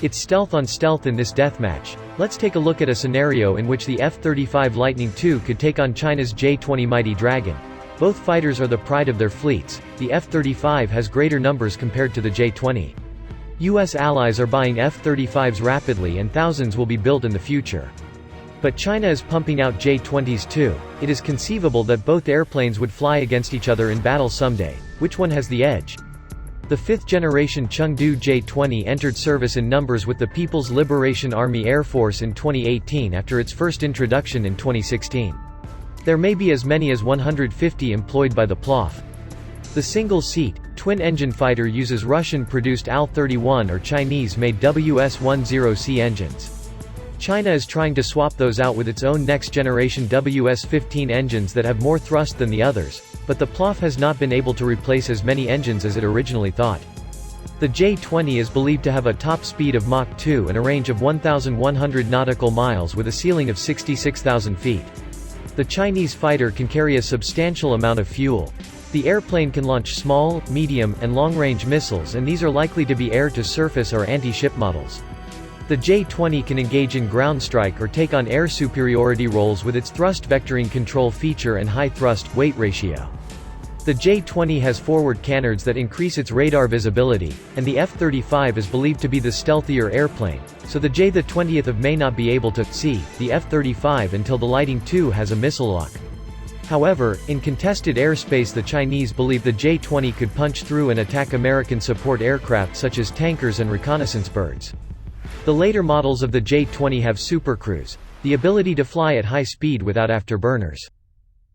It's stealth on stealth in this deathmatch. Let's take a look at a scenario in which the F-35 Lightning II could take on China's J-20 Mighty Dragon. Both fighters are the pride of their fleets. The F-35 has greater numbers compared to the J-20. US allies are buying F-35s rapidly and thousands will be built in the future. But China is pumping out J-20s too. It is conceivable that both airplanes would fly against each other in battle someday. Which one has the edge? The fifth-generation Chengdu J-20 entered service in numbers with the People's Liberation Army Air Force in 2018 after its first introduction in 2016. There may be as many as 150 employed by the PLAF. The single-seat, twin-engine fighter uses Russian-produced AL-31 or Chinese-made WS-10C engines. China is trying to swap those out with its own next-generation WS-15 engines that have more thrust than the others, but the PLAF has not been able to replace as many engines as it originally thought. The J-20 is believed to have a top speed of Mach 2 and a range of 1,100 nautical miles with a ceiling of 66,000 feet. The Chinese fighter can carry a substantial amount of fuel. The airplane can launch small, medium, and long-range missiles, and these are likely to be air-to-surface or anti-ship models. The J-20 can engage in ground strike or take on air superiority roles with its thrust vectoring control feature and high thrust-weight ratio. The J-20 has forward canards that increase its radar visibility, and the F-35 is believed to be the stealthier airplane, so the J-20 may not be able to see the F-35 until the Lightning II has a missile lock. However, in contested airspace the Chinese believe the J-20 could punch through and attack American support aircraft such as tankers and reconnaissance birds. The later models of the J-20 have supercruise, the ability to fly at high speed without afterburners.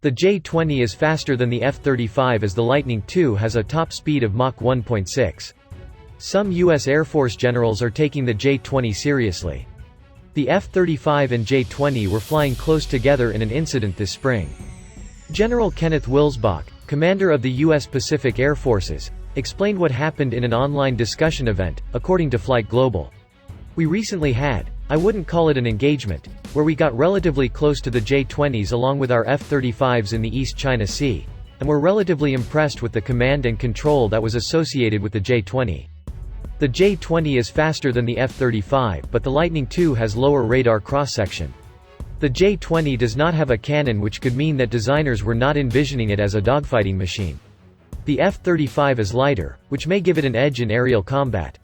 The J-20 is faster than the F-35 as the Lightning II has a top speed of Mach 1.6. Some U.S. Air Force generals are taking the J-20 seriously. The F-35 and J-20 were flying close together in an incident this spring. General Kenneth Wilsbach, commander of the U.S. Pacific Air Forces, explained what happened in an online discussion event, according to Flight Global. "We recently had, I wouldn't call it an engagement, where we got relatively close to the J-20s along with our F-35s in the East China Sea, and were relatively impressed with the command and control that was associated with the J-20. The J-20 is faster than the F-35 but the Lightning II has lower radar cross-section. The J-20 does not have a cannon, which could mean that designers were not envisioning it as a dogfighting machine. The F-35 is lighter, which may give it an edge in aerial combat.